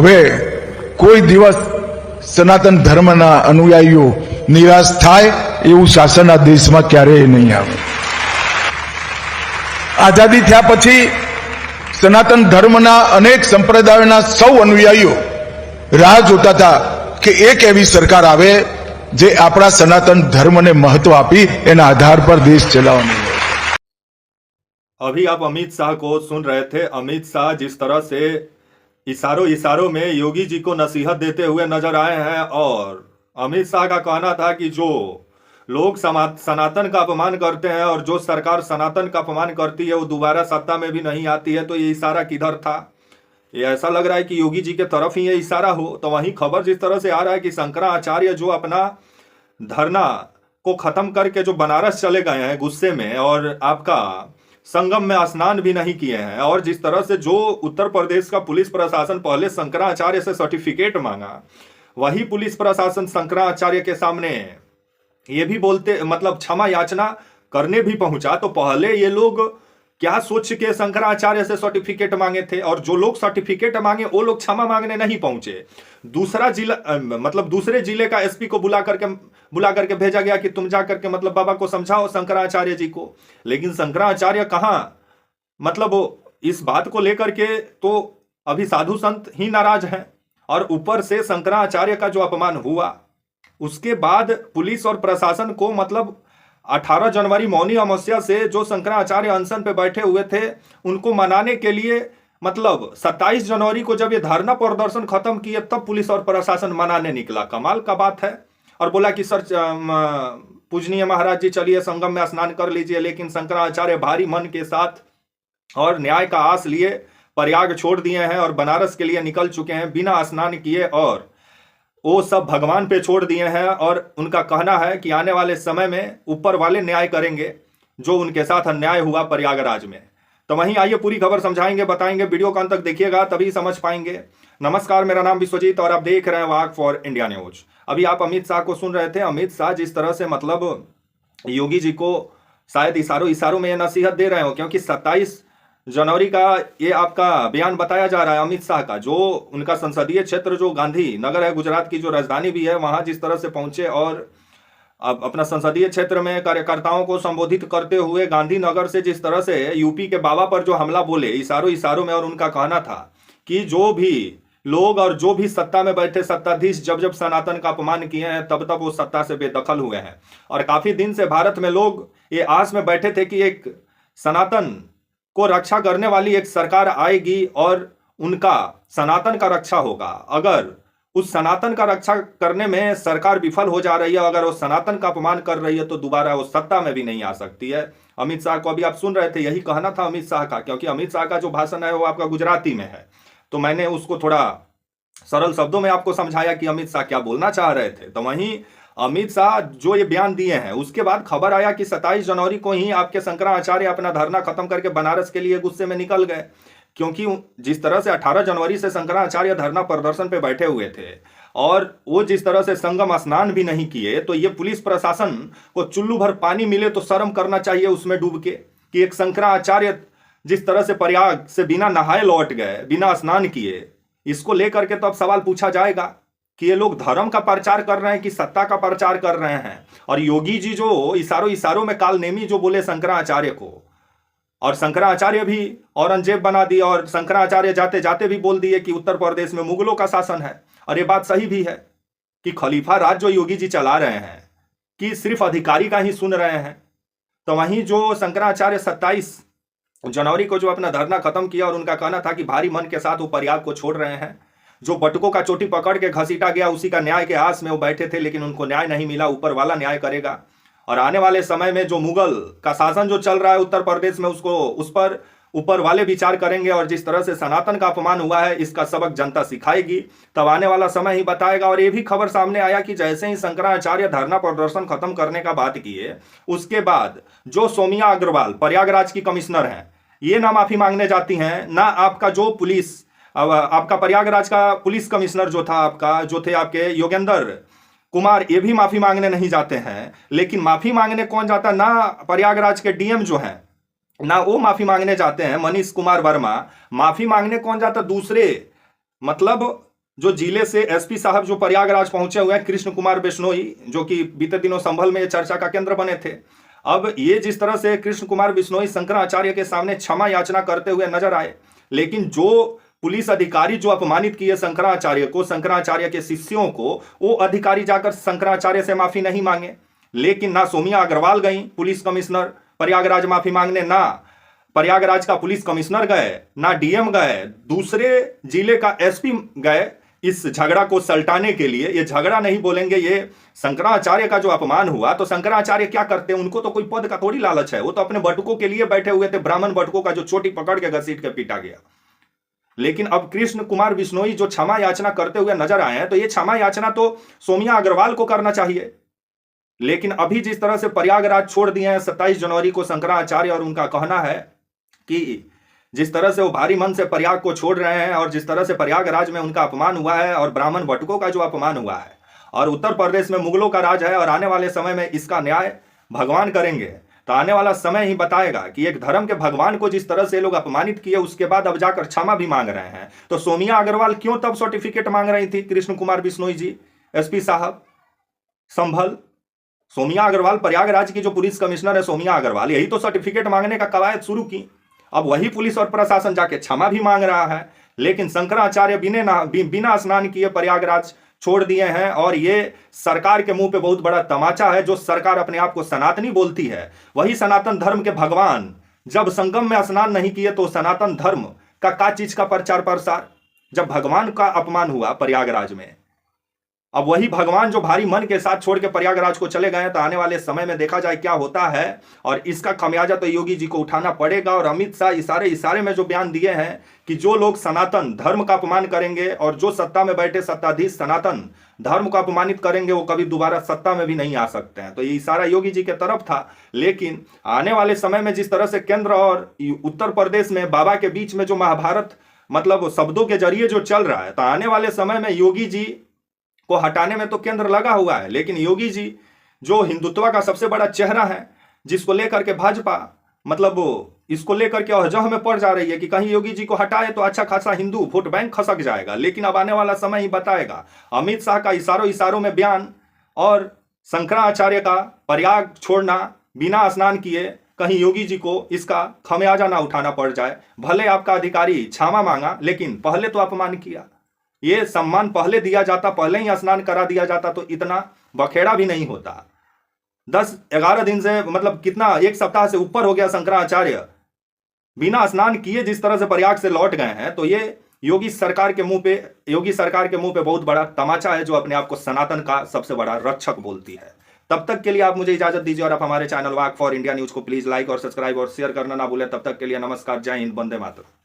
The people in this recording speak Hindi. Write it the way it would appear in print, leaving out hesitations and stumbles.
હવે કોઈ દિવસ સનાતન ધર્મના અનુયાયીઓ નિરાશ થાય એવું શાસન આ દેશમાં ક્યારેય નહીં આવે। આઝાદી થયા પછી સનાતન ધર્મના અનેક સંપ્રદાયોના સૌ અનુયાયીઓ રાહ જોતા હતા કે એક એવી સરકાર આવે જે આપણા સનાતન ધર્મને મહત્વ આપી એના આધાર પર દેશ ચલાવવાનો है। अभी आप अमित शाह को सुन रहे थे। अमित शाह जिस तरह से इशारों में योगी जी को नसीहत देते हुए नजर आए हैं, और अमित शाह का कहना था कि जो लोग सनातन का अपमान करते हैं और जो सरकार सनातन का अपमान करती है वो दोबारा सत्ता में भी नहीं आती है। तो ये इशारा किधर था? ये ऐसा लग रहा है कि योगी जी के तरफ ही ये इशारा हो। तो वहीं खबर जिस तरह से आ रहा है कि शंकराचार्य जो अपना धरना को खत्म करके जो बनारस चले गए हैं गुस्से में, और आपका संगम में स्नान भी नहीं किए हैं, और जिस तरह से जो उत्तर प्रदेश का पुलिस प्रशासन पहले शंकराचार्य से सर्टिफिकेट मांगा, वही पुलिस प्रशासन शंकराचार्य के सामने ये भी बोलते मतलब क्षमा याचना करने भी पहुंचा। तो पहले ये लोग क्या सोच के शंकराचार्य से सर्टिफिकेट मांगे थे, और जो लोग सर्टिफिकेट मांगे वो लोग क्षमा मांगने नहीं पहुंचे। दूसरा जिला मतलब दूसरे जिले का एसपी को बुला करके भेजा गया कि तुम जा करके मतलब बाबा को समझाओ शंकराचार्य जी को। लेकिन शंकराचार्य कहाँ मतलब इस बात को लेकर के तो अभी साधु संत ही नाराज हैं, और ऊपर से शंकराचार्य का जो अपमान हुआ उसके बाद पुलिस और प्रशासन को मतलब 18 जनवरी मौनी अमावस्या से जो शंकराचार्य अनशन पे बैठे हुए थे उनको मनाने के लिए मतलब 27 जनवरी को जब ये धरना प्रदर्शन खत्म किए तब पुलिस और प्रशासन मनाने निकला। कमाल का बात है। और बोला कि सर पूजनीय महाराज जी चलिए संगम में स्नान कर लीजिए। लेकिन शंकराचार्य भारी मन के साथ और न्याय का आस लिए प्रयाग छोड़ दिए हैं और बनारस के लिए निकल चुके हैं बिना स्नान किए, और वो सब भगवान पे छोड़ दिए हैं। और उनका कहना है कि आने वाले समय में ऊपर वाले न्याय करेंगे जो उनके साथ अन्याय हुआ प्रयागराज में। तो वहीं आइए पूरी खबर समझाएंगे, बताएंगे। वीडियो को अंत तक देखिएगा तभी समझ पाएंगे। नमस्कार, मेरा नाम विश्वजीत और आप देख रहे हैं वाक फॉर इंडिया न्यूज। अभी आप अमित शाह को सुन रहे थे। अमित शाह जिस तरह से मतलब योगी जी को शायद इशारों में ये नसीहत दे रहे हो, क्योंकि 27 जनवरी का ये आपका बयान बताया जा रहा है अमित शाह का, जो उनका संसदीय क्षेत्र जो गांधी नगर है, गुजरात की जो राजधानी भी है, वहां जिस तरह से पहुंचे और अब अपना संसदीय क्षेत्र में कार्यकर्ताओं को संबोधित करते हुए गांधीनगर से जिस तरह से यूपी के बाबा पर जो हमला बोले इशारों में, और उनका कहना था कि जो भी लोग और जो भी सत्ता में बैठे सत्ताधीश जब सनातन का अपमान किए हैं तब वो सत्ता से बेदखल हुए हैं। और काफी दिन से भारत में लोग ये आस में बैठे थे कि एक सनातन को रक्षा करने वाली एक सरकार आएगी और उनका सनातन का रक्षा होगा। अगर उस सनातन का रक्षा करने में सरकार विफल हो जा रही है, अगर वो सनातन का अपमान कर रही है, तो दोबारा वो सत्ता में भी नहीं आ सकती है। अमित शाह को अभी आप सुन रहे थे, यही कहना था अमित शाह का। क्योंकि अमित शाह का जो भाषण है वो आपका गुजराती में है, तो मैंने उसको थोड़ा सरल शब्दों में आपको समझाया कि अमित शाह क्या बोलना चाह रहे थे। तो वहीं अमित शाह जो ये बयान दिए हैं उसके बाद खबर आया कि 27 जनवरी को ही आपके शंकराचार्य अपना धरना खत्म करके बनारस के लिए गुस्से में निकल गए। क्योंकि जिस तरह से 18 जनवरी से शंकराचार्य धरना प्रदर्शन पे बैठे हुए थे और वो जिस तरह से संगम स्नान भी नहीं किए, तो ये पुलिस प्रशासन को चुल्लू भर पानी मिले तो शर्म करना चाहिए उसमें डूब के, कि एक शंकराचार्य जिस तरह से प्रयाग से बिना नहाए लौट गए, बिना स्नान किए। इसको लेकर के तो अब सवाल पूछा जाएगा कि ये लोग धर्म का प्रचार कर रहे हैं कि सत्ता का प्रचार कर रहे हैं। और योगी जी जो इशारों में कालनेमी जो बोले शंकराचार्य को, और शंकराचार्य भी औरंगजेब बना दिया, और शंकराचार्य जाते जाते भी बोल दिए कि उत्तर प्रदेश में मुगलों का शासन है। और ये बात सही भी है कि खलीफा राज जो योगी जी चला रहे हैं कि सिर्फ अधिकारी का ही सुन रहे हैं। तो वहीं जो शंकराचार्य 27 जनवरी को जो अपना धरना खत्म किया और उनका कहना था कि भारी मन के साथ वो प्रयाग को छोड़ रहे हैं। जो बटुकों का चोटी पकड़ के घसीटा गया उसी का न्याय के आस में वो बैठे थे, लेकिन उनको न्याय नहीं मिला। ऊपर वाला न्याय करेगा। और आने वाले समय में जो मुगल का शासन जो चल रहा है उत्तर प्रदेश में, उसको उस पर ऊपर वाले विचार करेंगे। और जिस तरह से सनातन का अपमान हुआ है इसका सबक जनता सिखाएगी, तब आने वाला समय ही बताएगा। और ये भी खबर सामने आया कि जैसे ही शंकराचार्य धरना प्रदर्शन खत्म करने का बात किए, उसके बाद जो सौम्या अग्रवाल प्रयागराज की कमिश्नर हैं, ये ना माफी मांगने जाती हैं, ना आपका जो पुलिस आपका प्रयागराज का पुलिस कमिश्नर जो था आपका जो थे आपके योगेंद्र कुमार, ये भी माफी मांगने नहीं जाते हैं। लेकिन माफी मांगने कौन जाता? ना प्रयागराज के डीएम जो हैं ना वो माफी मांगने जाते हैं, मनीष कुमार वर्मा। माफी मांगने कौन जाता? दूसरे मतलब जो जिले से एसपी साहब जो प्रयागराज पहुंचे हुए हैं, कृष्ण कुमार बिश्नोई, जो कि बीते दिनों संभल में चर्चा का केंद्र बने थे। अब ये जिस तरह से कृष्ण कुमार बिश्नोई शंकराचार्य के सामने क्षमा याचना करते हुए नजर आए, लेकिन जो पुलिस अधिकारी जो अपमानित किए शंकराचार्य को, शंकराचार्य के शिष्यों को, वो अधिकारी जाकर शंकराचार्य से माफी नहीं मांगे। लेकिन ना सोमिया अग्रवाल गई पुलिस कमिश्नर प्रयागराज माफी मांगने, ना प्रयागराज का पुलिस कमिश्नर गए, ना डीएम गए, दूसरे जिले का एसपी गए इस झगड़ा को सलटाने के लिए। ये झगड़ा नहीं बोलेंगे, ये शंकराचार्य का जो अपमान हुआ, तो शंकराचार्य क्या करते हैं, उनको तो कोई पद का थोड़ी लालच है, वो तो अपने बटुकों के लिए बैठे हुए थे, ब्राह्मण बटुकों का जो चोटी पकड़ के घसीट के पीटा गया। लेकिन अब कृष्ण कुमार बिश्नोई जो क्षमा याचना करते हुए नजर आए हैं, तो ये क्षमा याचना तो सोमिया अग्रवाल को करना चाहिए। लेकिन अभी जिस तरह से प्रयागराज छोड़ दिए हैं 27 जनवरी को शंकराचार्य, और उनका कहना है कि जिस तरह से वो भारी मन से प्रयाग को छोड़ रहे हैं और जिस तरह से प्रयागराज में उनका अपमान हुआ है और ब्राह्मण बटुकों का जो अपमान हुआ है, और उत्तर प्रदेश में मुगलों का राज है, और आने वाले समय में इसका न्याय भगवान करेंगे, तो आने वाला समय ही बताएगा कि एक धर्म के भगवान को जिस तरह से लोग अपमानित किए, उसके बाद अब जाकर क्षमा भी मांग रहे हैं। तो सोमिया अग्रवाल क्यों तब सर्टिफिकेट मांग रही थी, कृष्ण कुमार बिश्नोई जी, एसपी साहब संभल, सोमिया अग्रवाल, प्रयागराज की जो पुलिस कमिश्नर है सोमिया अग्रवाल, यही तो सर्टिफिकेट मांगने का कवायद शुरू की। अब वही पुलिस और प्रशासन जाके क्षमा भी मांग रहा है, लेकिन शंकराचार्य बिना स्नान किए प्रयागराज छोड़ दिए हैं। और ये सरकार के मुंह पे बहुत बड़ा तमाचा है। जो सरकार अपने आप को सनातनी बोलती है, वही सनातन धर्म के भगवान जब संगम में स्नान नहीं किए, तो सनातन धर्म का चीज का प्रचार प्रसार, जब भगवान का अपमान हुआ प्रयागराज में। अब वही भगवान जो भारी मन के साथ छोड़ के प्रयागराज को चले गए, तो आने वाले समय में देखा जाए क्या होता है, और इसका खमियाजा तो योगी जी को उठाना पड़ेगा। और अमित शाह इशारे में जो बयान दिए हैं कि जो लोग सनातन धर्म का अपमान करेंगे और जो सत्ता में बैठे सत्ताधीश सनातन धर्म को अपमानित करेंगे, वो कभी दोबारा सत्ता में भी नहीं आ सकते हैं। तो ये इशारा योगी जी के तरफ था। लेकिन आने वाले समय में जिस तरह से केंद्र और उत्तर प्रदेश में बाबा के बीच में जो महाभारत मतलब शब्दों के जरिए जो चल रहा है, तो आने वाले समय में योगी जी को हटाने में तो केंद्र लगा हुआ है, लेकिन योगी जी जो हिंदुत्व का सबसे बड़ा चेहरा है, जिसको लेकर के भाजपा मतलब इसको लेकर के अहजह में पड़ जा रही है कि कहीं योगी जी को हटाए तो अच्छा खासा हिंदू वोट बैंक खसक जाएगा। लेकिन अब आने वाला समय ही बताएगा। अमित शाह का इशारों में बयान और शंकराचार्य का प्रयाग छोड़ना बिना स्नान किए, कहीं योगी जी को इसका खमियाजा ना उठाना पड़ जाए। भले आपका अधिकारी क्षमा मांगा, लेकिन पहले तो अपमान किया। ये सम्मान पहले दिया जाता, पहले ही स्नान करा दिया जाता, तो इतना बखेड़ा भी नहीं होता। 10-11 दिन से मतलब कितना, एक सप्ताह से ऊपर हो गया शंकराचार्य बिना स्नान किए जिस तरह से प्रयाग से लौट गए हैं। तो ये योगी सरकार के मुंह पे बहुत बड़ा तमाचा है, जो अपने आप को सनातन का सबसे बड़ा रक्षक बोलती है। तब तक के लिए आप मुझे इजाजत दीजिए, और आप हमारे channel walk for India news को प्लीज लाइक और सब्सक्राइब और शेयर करना ना भूलें। तब तक के लिए नमस्कार, जय हिंद, वंदे मातरम।